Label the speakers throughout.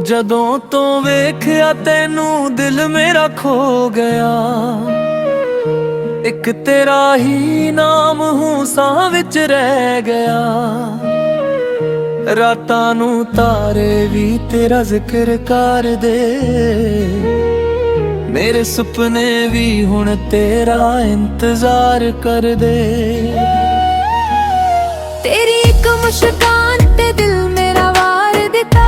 Speaker 1: ਜਦੋਂ ਤੋਂ ਵੇਖਿਆ ਤੈਨੂੰ ਦਿਲ ਮੇਰਾ ਖੋ ਗਿਆ। ਇੱਕ ਤੇਰਾ ਹੀ ਨਾਮ ਹੂੰ ਸਾਹ ਵਿੱਚ ਰਹਿ ਗਿਆ। ਰਾਤਾਂ ਨੂੰ ਤਾਰੇ ਵੀ ਤੇਰਾ ਜ਼ਿਕਰ ਕਰਦੇ, ਮੇਰੇ ਸੁਪਨੇ ਵੀ ਹੁਣ ਤੇਰਾ ਇੰਤਜ਼ਾਰ ਕਰਦੇ।
Speaker 2: ਤੇਰੀ ਇੱਕ ਮੁਸਕਾਨ ਤੇ ਦਿਲ ਮੇਰਾ ਵਾਰ ਦਿੱਤਾ,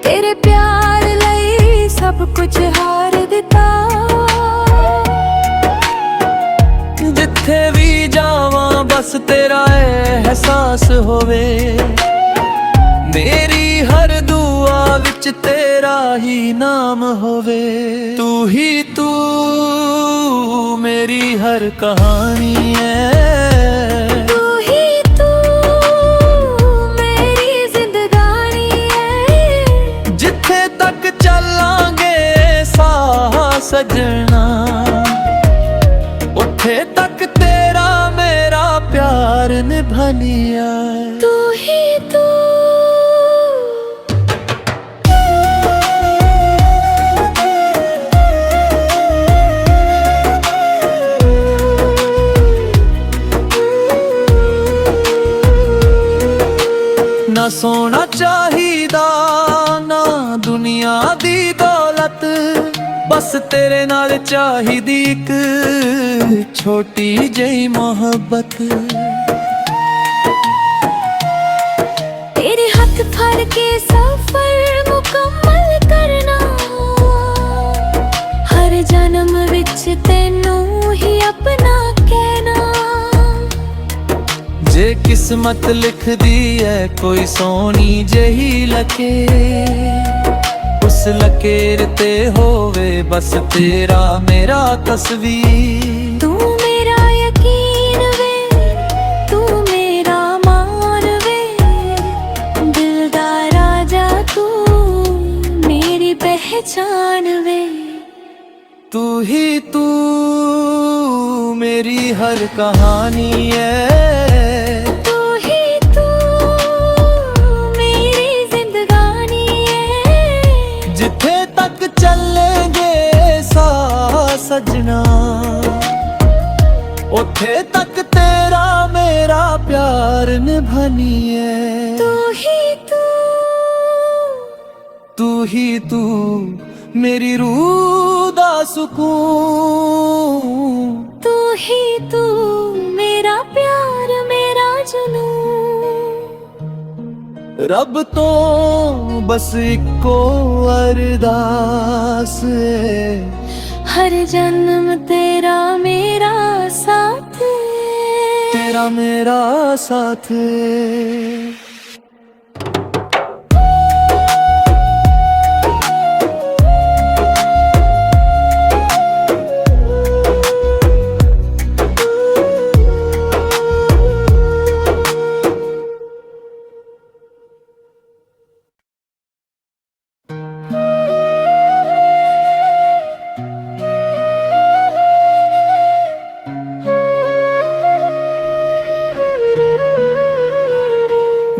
Speaker 2: ਤੇਰੇ ਪਿਆਰ ਲਈ ਸਭ ਕੁਝ ਹਾਰ ਦਿੱਤਾ।
Speaker 1: ਜਿੱਥੇ ਵੀ ਜਾਵਾਂ ਬਸ ਤੇਰਾ ਅਹਿਸਾਸ ਹੋਵੇ, ਮੇਰੀ ਹਰ ਦੁਆ ਵਿੱਚ ਤੇਰਾ ਹੀ ਨਾਮ ਹੋਵੇ। ਤੂੰ ਹੀ ਤੂੰ ਮੇਰੀ ਹਰ ਕਹਾਣੀ ਹੈ,
Speaker 2: ਤੂੰ ਹੀ ਤੂੰ ਮੇਰੀ ਜ਼ਿੰਦਗਾਨੀ ਹੈ।
Speaker 1: ਜਿੱਥੇ ਤੱਕ ਚੱਲਾਂਗੇ ਸਾਹ ਸਜਣਾ, ਉੱਥੇ ਤੱਕ ਤੇਰਾ ਮੇਰਾ ਪਿਆਰ ਨਿਭਾਨੀਆ।
Speaker 2: ਤੂੰ ਹੀ ਤੂੰ
Speaker 1: ਨਾ ਸੋਨਾ ਚਾਹੀਦਾ ਨਾ ਦੁਨੀਆ ਦੀ ਦੌਲਤ, ਬਸ ਤੇਰੇ ਨਾਲ ਚਾਹੀਦੀ ਇੱਕ ਛੋਟੀ ਜਿਹੀ ਮੁਹੱਬਤ।
Speaker 2: ਤੇਰੇ ਹੱਥ ਫੜ ਕੇ ਸਫ਼ਰ ਮੁਕੰਮਲ ਕਰਨਾ, ਹਰ ਜਨਮ ਵਿੱਚ ਤੈਨੂੰ ਹੀ ਆਪਣਾ ਕਹਿਣਾ।
Speaker 1: ਜੇ ਕਿਸਮਤ ਲਿਖਦੀ ਹੈ ਕੋਈ ਸੋਹਣੀ ਜਿਹੀ ਲਕੀਰ, ਉਸ ਲਕੀਰ ਤੇ ਹੋਵੇ ਬਸ ਤੇਰਾ ਮੇਰਾ ਤਸਵੀਰ।
Speaker 2: ਤੂੰ ਮੇਰਾ ਯਕੀਨ ਵੇ, ਤੂੰ ਮੇਰਾ ਮਾਨ ਵੇ, ਦਿਲ ਦਾ ਰਾਜਾ ਤੂੰ ਮੇਰੀ ਪਹਿਚਾਨ ਵੇ।
Speaker 1: ਤੂੰ ਹੀ ਤੂੰ ਮੇਰੀ ਹਰ ਕਹਾਣੀ ਹੈ,
Speaker 2: ਤੂੰ ਹੀ ਤੂੰ ਮੇਰੀ ਜ਼ਿੰਦਗਾਨੀ ਹੈ।
Speaker 1: ਜਿੱਥੇ ਤੱਕ ਚੱਲੇਂਗੇ ਸਾਹ ਸਜਣਾ, ਉੱਥੇ ਤੱਕ ਤੇਰਾ ਮੇਰਾ ਪਿਆਰ ਨਿਭਾਨੀਏ।
Speaker 2: ਤੂੰ ਹੀ
Speaker 1: ਤੂੰ ਹੀ ਤੂੰ ਮੇਰੀ ਰੂਹ ਦਾ ਸਕੂਨ,
Speaker 2: ਤੂੰ ਹੀ ਤੂੰ ਮੇਰਾ ਪਿਆਰ ਮੇਰਾ ਜਨੂਨ।
Speaker 1: ਰੱਬ ਤੋਂ ਬਸ ਇੱਕੋ ਅਰਦਾਸ ਏ,
Speaker 2: ਹਰ ਜਨਮ ਤੇਰਾ ਮੇਰਾ ਸਾਥ,
Speaker 1: ਤੇਰਾ ਮੇਰਾ ਸਾਥ ਏ।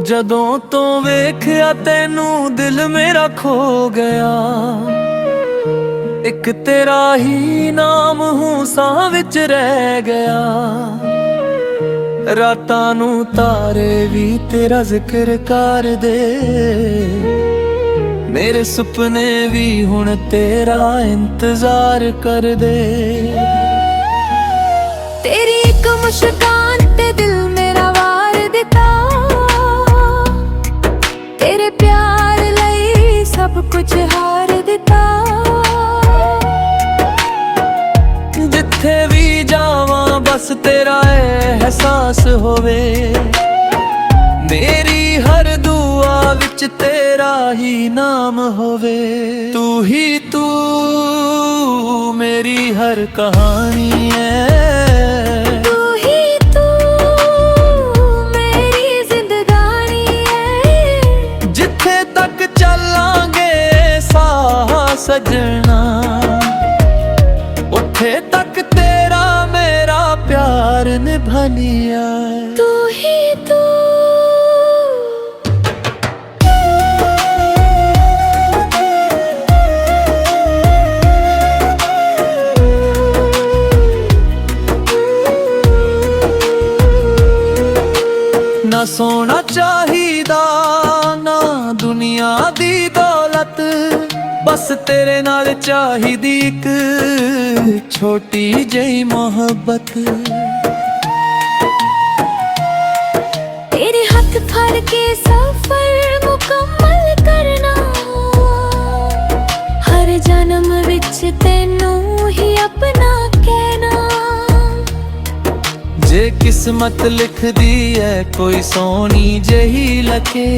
Speaker 1: ਜਦੋਂ ਤੋਂ ਵੇਖਿਆ ਤੈਨੂੰ ਦਿਲ ਮੇਰਾ ਖੋ ਗਿਆ। ਇੱਕ ਤੇਰਾ ਹੀ ਨਾਮ ਹੂੰ ਸਾਹ ਵਿੱਚ ਰਹਿ ਗਿਆ। ਰਾਤਾਂ ਨੂੰ ਤਾਰੇ ਵੀ ਤੇਰਾ ਜ਼ਿਕਰ ਕਰਦੇ, ਮੇਰੇ ਸੁਪਨੇ ਵੀ ਹੁਣ ਤੇਰਾ ਇੰਤਜ਼ਾਰ ਕਰਦੇ।
Speaker 2: ਤੇਰੀ ਇੱਕ ਮੁਸਕਾਨ ਤੇ ਦਿਲ ਮੇਰਾ ਵਾਰ ਦਿੱਤਾ, ਤੇਰੇ ਪਿਆਰ ਲਈ ਸਭ ਕੁਝ ਹਾਰ ਦਿੱਤਾ।
Speaker 1: ਜਿੱਥੇ ਵੀ ਜਾਵਾਂ ਬਸ ਤੇਰਾ ਅਹਿਸਾਸ ਹੋਵੇ, ਮੇਰੀ ਹਰ ਦੁਆ ਵਿੱਚ ਤੇਰਾ ਹੀ ਨਾਮ ਹੋਵੇ। ਤੂੰ ਹੀ ਤੂੰ ਮੇਰੀ ਹਰ ਕਹਾਣੀ ਹੈ,
Speaker 2: ਤੂੰ ਹੀ ਤੂੰ ਮੇਰੀ ਜ਼ਿੰਦਗਾਨੀ ਹੈ।
Speaker 1: ਜਿੱਥੇ ਤੱਕ ਚੱਲਾਂਗੇ ਸਾਹ ਸਜਣਾ, ਉੱਥੇ ਤੱਕ ਤੇਰਾ ਮੇਰਾ ਪਿਆਰ ਨਿਭਾਨੀਆ।
Speaker 2: ਤੂੰ ਹੀ ਤੂੰ
Speaker 1: बस तेरे नाल चाहिदी एक छोटी जही मोहब्बत।
Speaker 2: तेरे हाथ फड़ के सफर मुकम्मल करना, हर जन्म विच तैनू ही अपना कहना।
Speaker 1: जे किस्मत लिख दी है कोई सोनी जही लके,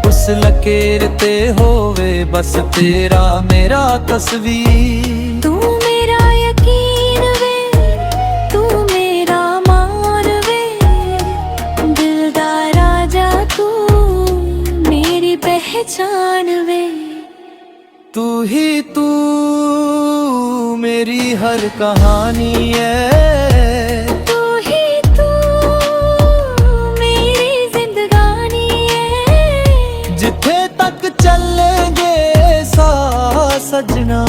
Speaker 1: उस लकेर ते होवे बस तेरा मेरा तस्वीर।
Speaker 2: तू मेरा यकीन वे, तू मेरा मान वे, दिल दा राजा तू मेरी पहचान वे।
Speaker 1: तू ही तू मेरी हर कहानी है,
Speaker 2: तू ही तू मेरी जिंदगानी है।
Speaker 1: जिथे तक चलेंगे साथ सजना,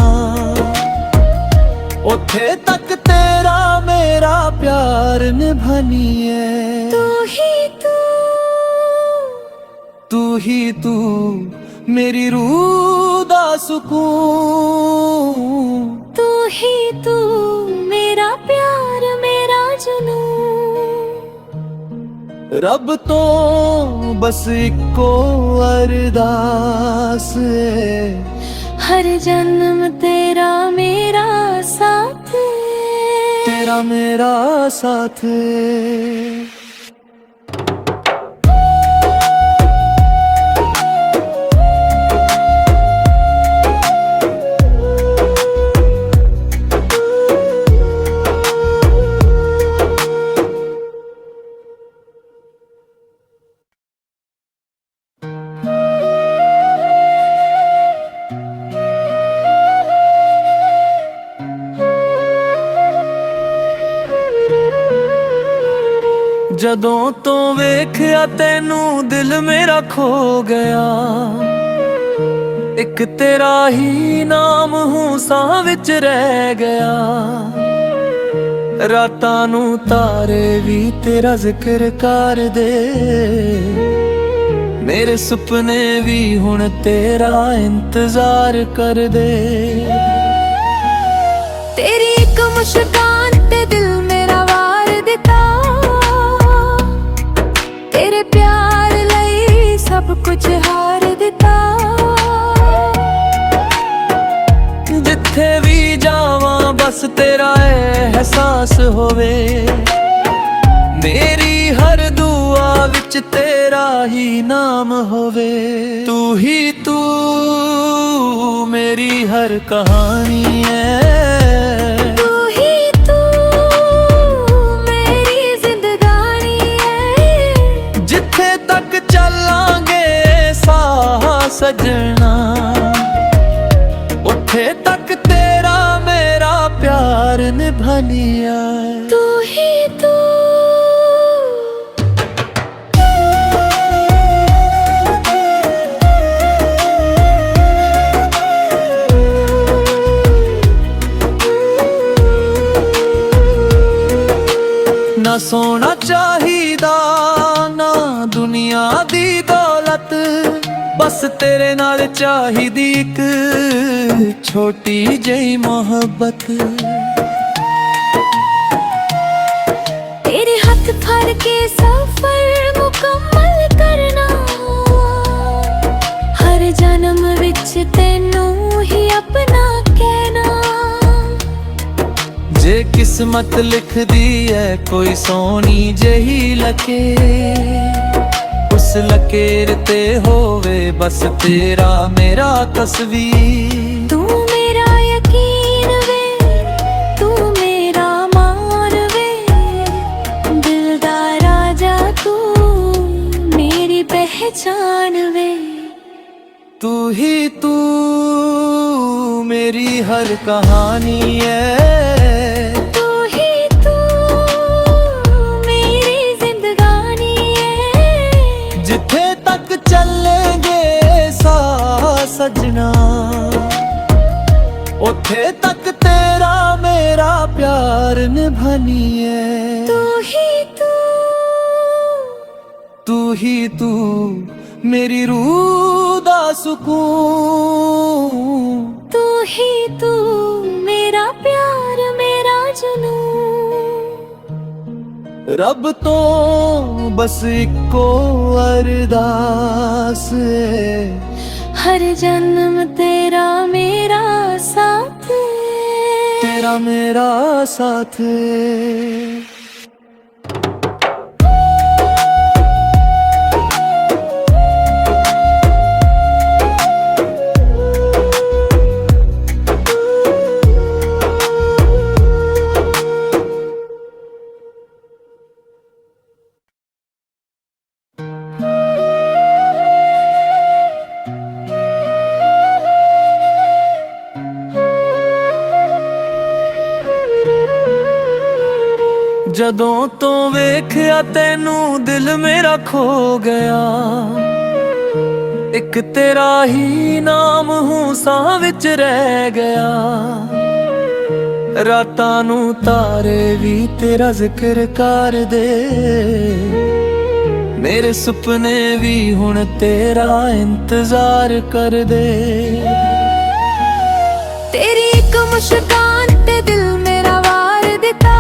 Speaker 1: उथे तक तेरा मेरा प्यार निभानी है।
Speaker 2: तू ही तू,
Speaker 1: तू ही तू मेरी रूह दा सुकून।
Speaker 2: तू ही तू मेरा प्यार मेरा जुनून।
Speaker 1: रब तो बस इको अरदास है,
Speaker 2: हर जन्म तेरा मेरा साथ है।
Speaker 1: तेरा मेरा साथ है। ਜਦੋਂ ਤੋਂ ਵੇਖਿਆ ਤੈਨੂੰ ਦਿਲ ਮੇਰਾ ਖੋ ਗਿਆ, ਇੱਕ ਤੇਰਾ ਹੀ ਨਾਮ ਹੂੰ ਸਾਹ ਵਿੱਚ ਰਹਿ ਗਿਆ। ਰਾਤਾਂ ਨੂੰ ਤਾਰੇ ਵੀ ਤੇਰਾ ਜ਼ਿਕਰ ਕਰਦੇ, ਮੇਰੇ ਸੁਪਨੇ ਵੀ ਹੁਣ ਤੇਰਾ ਇੰਤਜ਼ਾਰ ਕਰਦੇ।
Speaker 2: तेरी एक मुस्कान ते दिल मेरा वार दिता, तेरे प्यार लई सब कुछ हार दिता।
Speaker 1: जिथे भी जावां बस तेरा एहसास होवे, मेरी हर दुआ विच तेरा ही नाम होवे। तू ही तू मेरी हर कहानी है,
Speaker 2: तू ही तू मेरी जिंदगानी है।
Speaker 1: जिथे तक चलांगे साह सजना, उथे तक तेरा मेरा प्यार निभानिया।
Speaker 2: तू ही तू,
Speaker 1: ना सोना चाहिदा ना दुनिया दी दौलत, बस तेरे नाल चाहिदी एक छोटी जही मोहब्बत।
Speaker 2: तेरे हाथ फड़ के सफर मुकम्मल करना, हर जन्म विच तैनू ही अपना कहना।
Speaker 1: जे किस्मत लिख दी है कोई सोनी जही लके, उस लकेर ते होवे बस तेरा मेरा तस्वीर।
Speaker 2: तू मेरा यकीन वे, तू मेरा मान वे, दिल दा राजा तू मेरी पहचान वे।
Speaker 1: तू ही तू मेरी हर कहानी है,
Speaker 2: तू ही तू मेरी जिंदगानी है।
Speaker 1: जिथे तक चलेंगे साथ सजना, उथे तक तेरा मेरा प्यार निभानी है।
Speaker 2: तू ही तू,
Speaker 1: तू ही तू मेरी रूह दा सुकून। ਰੱਬ ਤੋਂ ਬਸ ਇੱਕੋ ਅਰਦਾਸ ਏ,
Speaker 2: हर जन्म तेरा मेरा साथ
Speaker 1: ਤੇਰਾ ਮੇਰਾ ਸਾਥ ਏ। ਜਦੋਂ ਤੋਂ ਵੇਖਿਆ ਤੈਨੂੰ ਦਿਲ ਮੇਰਾ ਖੋ ਗਿਆ, ਇੱਕ ਤੇਰਾ ਹੀ ਨਾਮ ਹੂਸਾਂ ਵਿੱਚ ਰਹਿ ਗਿਆ। ਰਾਤਾਂ ਨੂੰ ਤਾਰੇ ਵੀ ਤੇਰਾ ਜ਼ਿਕਰ ਕਰਦੇ, ਮੇਰੇ ਸੁਪਨੇ ਵੀ ਹੁਣ ਤੇਰਾ ਇੰਤਜ਼ਾਰ ਕਰਦੇ।
Speaker 2: तेरी एक मुस्कान ते दिल मेरा वार दिता,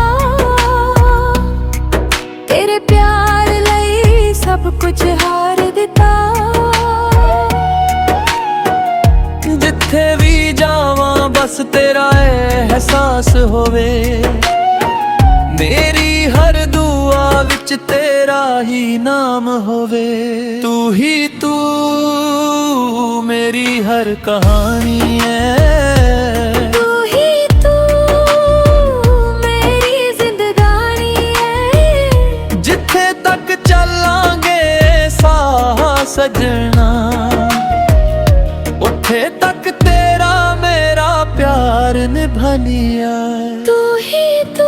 Speaker 2: तेरे प्यार लई सब कुछ हार दिता।
Speaker 1: ਜਿੱਥੇ ਵੀ ਜਾਵਾਂ ਬਸ ਤੇਰਾ ਅਹਿਸਾਸ ਹੋਵੇ, ਮੇਰੀ ਹਰ ਦੁਆ ਵਿੱਚ ਤੇਰਾ ਹੀ ਨਾਮ ਹੋਵੇ। ਤੂੰ ਹੀ ਤੂੰ ਮੇਰੀ ਹਰ ਕਹਾਣੀ ਹੈ,
Speaker 2: तू ही तू मेरी जिंदगानी है।
Speaker 1: ਜਿੱਥੇ ਤੱਕ ਚੱਲਾਂਗੇ ਸਾਹ ਸਜਣਾ, ਉੱਥੇ ਤੱਕ ਤੇਰਾ ਮੇਰਾ ਪਿਆਰ ਨਿਭਾਨੀਆ।
Speaker 2: तू ही तू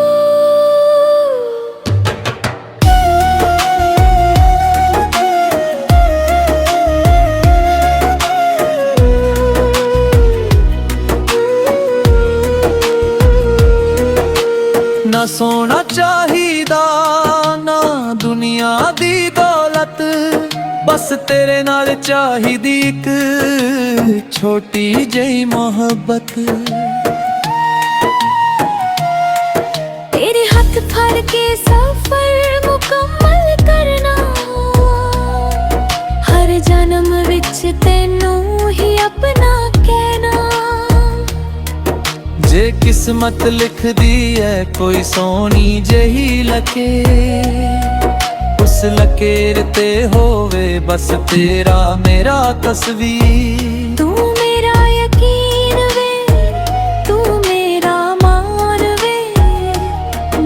Speaker 1: ਨਾ ਸੋਨਾ ਚਾਹੀਦਾ ਨਾ ਦੁਨੀਆ ਦੀ ਦੌਲਤ, ਬਸ ਤੇਰੇ ਨਾਲ ਚਾਹੀਦੀ ਇੱਕ ਛੋਟੀ ਜਿਹੀ ਮੁਹੱਬਤ।
Speaker 2: तेरे हाथ फड़ के सफर मुकम्मल करना, हर जन्म विच तेनू ही अपना कहना।
Speaker 1: ਜੇ ਕਿਸਮਤ ਲਿਖਦੀ ਹੈ ਕੋਈ ਸੋਹਣੀ ਜਿਹੀ ਲਕੀਰ, ਉਸ ਲਕੀਰ ਤੇ ਹੋਵੇ ਬਸ ਤੇਰਾ ਮੇਰਾ ਤਸਵੀਰ।
Speaker 2: तू मेरा यकीन वे, तू मेरा मान वे,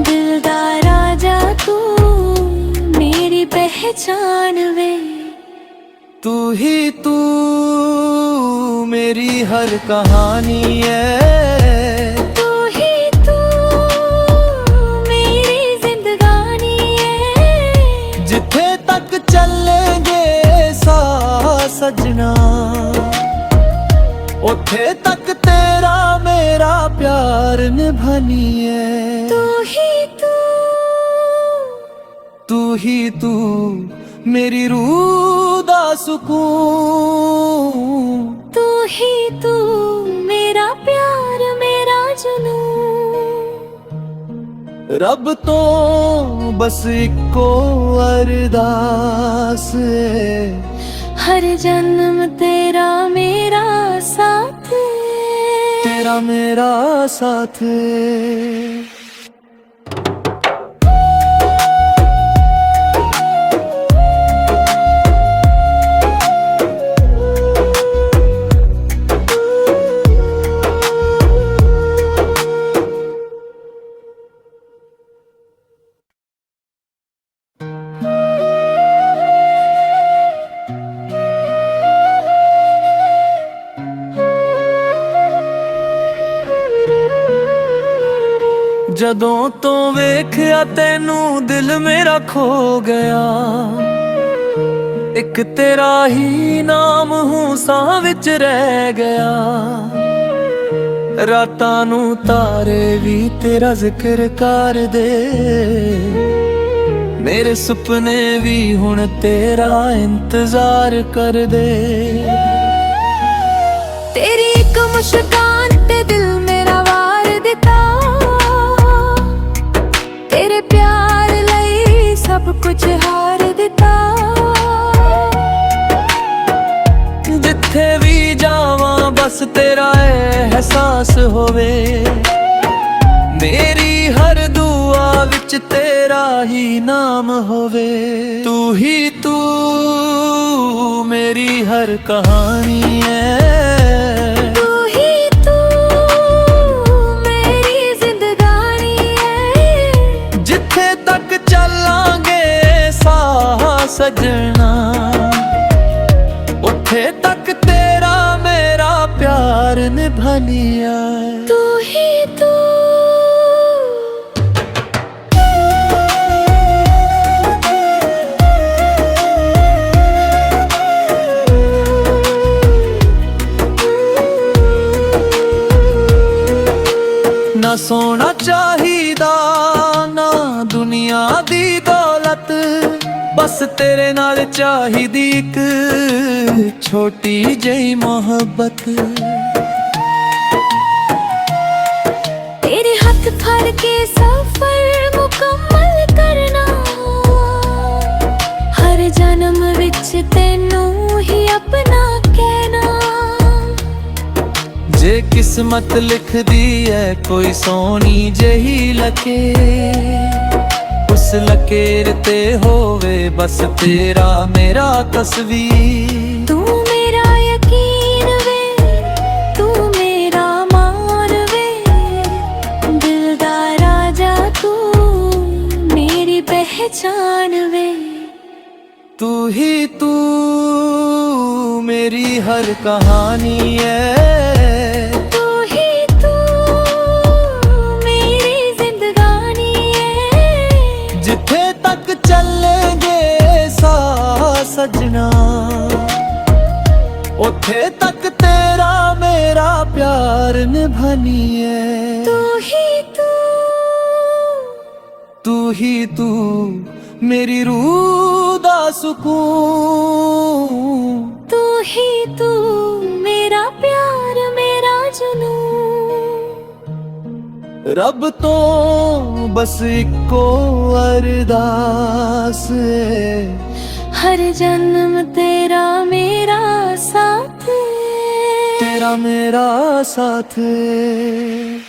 Speaker 2: दिल दा राजा तू मेरी पहचान वे।
Speaker 1: तू ही तू मेरी हर कहानी है,
Speaker 2: तू ही तू मेरी जिंदगानी है।
Speaker 1: जिथे तक चलेंगे साह सजना, उथे तक तेरा मेरा प्यार निभानी है।
Speaker 2: तू ही तू
Speaker 1: तू ही तू मेरी रूह दा सुकून,
Speaker 2: तू ही तू मेरा प्यार मेरा जुनून।
Speaker 1: ਰੱਬ ਤੋਂ ਬਸ ਇੱਕੋ ਅਰਦਾਸ ਏ,
Speaker 2: हर जन्म तेरा मेरा साथ
Speaker 1: ਤੇਰਾ ਮੇਰਾ ਸਾਥ ਏ। ਜਦੋਂ ਤੋਂ ਵੇਖਿਆ ਤੈਨੂੰ ਦਿਲ ਮੇਰਾ ਖੋ ਗਿਆ, ਇੱਕ ਤੇਰਾ ਹੀ ਨਾਮ ਹੂਸਾਂ ਵਿੱਚ ਰਹਿ ਗਿਆ। ਰਾਤਾਂ ਨੂੰ ਤਾਰੇ ਵੀ ਤੇਰਾ ਜ਼ਿਕਰ ਕਰਦੇ, ਮੇਰੇ ਸੁਪਨੇ ਵੀ ਹੁਣ ਤੇਰਾ ਇੰਤਜ਼ਾਰ ਕਰਦੇ।
Speaker 2: तेरी एक मुस्कान ते दिल मेरा वार दिता, तेरे प्यार लई
Speaker 1: बस तेरा एहसास होवे। मेरी हर दुआ विच तेरा ही नाम होवे। तू ही तू मेरी हर कहानी है।
Speaker 2: तू ही तू मेरी जिंदगानी है।
Speaker 1: जिथे तक चलांगे साह सजना, उथे तक तेरा मेरा प्यार निभानिया।
Speaker 2: तू ही तू
Speaker 1: ना सोना चाहिदा ना दुनिया दी दौलत, बस तेरे नाल चाहिदी एक छोटी जही मोहब्बत।
Speaker 2: तेरे हाथ फड़ के सफर मुकम्मल करना, हर जन्म विच तैनू ही अपना कहना।
Speaker 1: जे किस्मत लिख दी है कोई सोनी जही लके, उस लकेर ते होवे बस तेरा मेरा तस्वीर।
Speaker 2: तू मेरा यकीन वे, तू मेरा मान वे, दिल दा राजा तू मेरी पहचान वे।
Speaker 1: तू ही तू मेरी हर कहानी है।
Speaker 2: तू ही तू मेरी जिंदगानी है।
Speaker 1: जिथे तक चलेंगे साह सजना, उथे तक तेरा मेरा प्यार निभानी है।
Speaker 2: तू ही तू
Speaker 1: तू ही तू मेरी रूह दा सुकून।
Speaker 2: तू ही तू मेरा प्यार मेरा जुनून।
Speaker 1: रब तो बस इको अरदास है,
Speaker 2: हर जन्म तेरा मेरा साथ है।
Speaker 1: तेरा मेरा साथ है।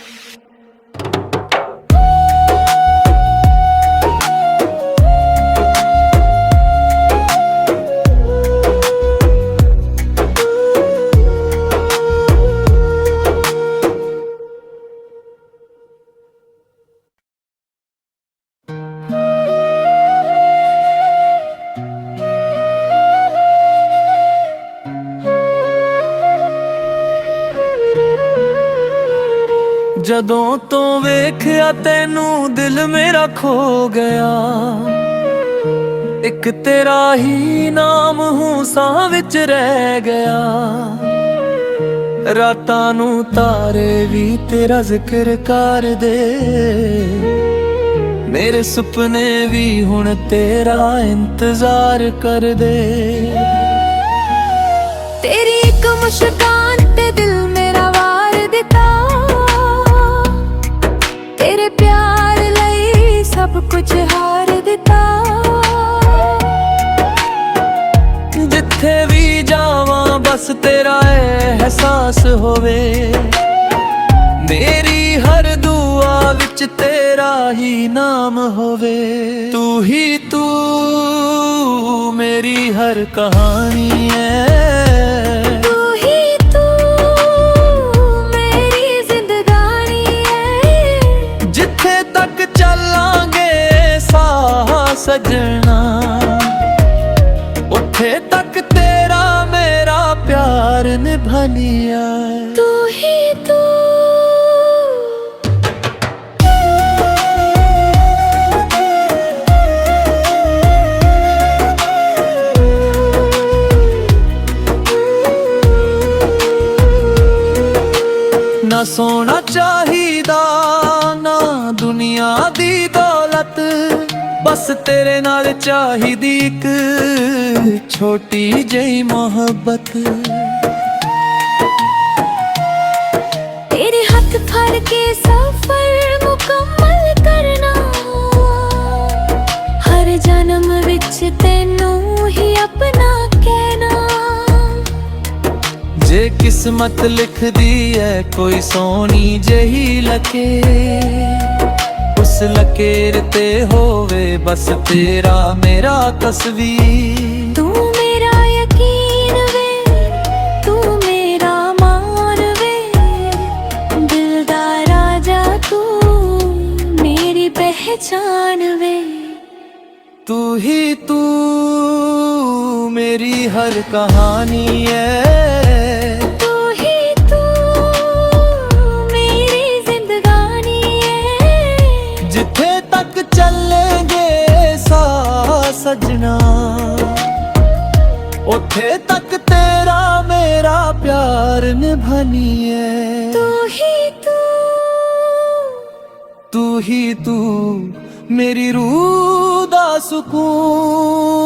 Speaker 1: ਜਦੋਂ ਤੋਂ ਵੇਖਿਆ ਤੈਨੂੰ ਦਿਲ ਮੇਰਾ ਖੋ ਗਿਆ, ਇੱਕ ਤੇਰਾ ਹੀ ਨਾਮ ਹੂੰ ਸਾਹ ਵਿੱਚ ਰਹਿ ਗਿਆ। ਰਾਤਾਂ ਨੂੰ ਤਾਰੇ ਵੀ ਤੇਰਾ ਜ਼ਿਕਰ ਕਰਦੇ, ਮੇਰੇ ਸੁਪਨੇ ਵੀ ਹੁਣ ਤੇਰਾ ਇੰਤਜ਼ਾਰ ਕਰਦੇ।
Speaker 2: तेरी एक मुस्कान ते दिल मेरा वार दिता, तेरे प्यार लई सब कुछ हार दिता।
Speaker 1: जिथे भी जावां बस तेरा एहसास होवे। मेरी हर दुआ विच तेरा ही नाम होवे। तू ही तू मेरी हर कहानी है।
Speaker 2: तू ही तू मेरी जिंदगानी है।
Speaker 1: जिथे तक चलांगे साह सजना, उथे तक तेरा मेरा प्यार निभानिया।
Speaker 2: तू ही तू
Speaker 1: ना सोना चाहिदा ना दुनिया दी दौलत, बस तेरे नाल चाहिदी एक छोटी जही मोहब्बत।
Speaker 2: तेरे हाथ फड़ के सफर मुकम्मल करना, हर जन्म विच तैनू ही अपना कहना।
Speaker 1: जे किस ਕਿਸਮਤ ਲਿਖਦੀ ਐ ਕੋਈ ਸੋਹਣੀ ਜਿਹੀ ਲਕੀਰ, ਉਸ ਲਕੀਰ ਤੇ ਹੋਵੇ ਬਸ ਤੇਰਾ ਮੇਰਾ ਤਸਵੀਰ।
Speaker 2: ਤੂੰ ਮੇਰਾ ਯਕੀਨ ਵੇ, ਤੂੰ ਮੇਰਾ ਮਾਨ ਵੇ, ਦਿਲ ਦਾ ਰਾਜਾ ਤੂੰ ਮੇਰੀ ਪਹਿਚਾਨ ਵੇ।
Speaker 1: तू ही तू मेरी हर कहानी है,
Speaker 2: तू ही तू मेरी जिंदगानी है।
Speaker 1: जिथे तक चलेंगे सा सजना, उथे तक तेरा मेरा प्यार निभानी है।
Speaker 2: तू ही तू,
Speaker 1: तू ही तू मेरी रूह दा सुकून।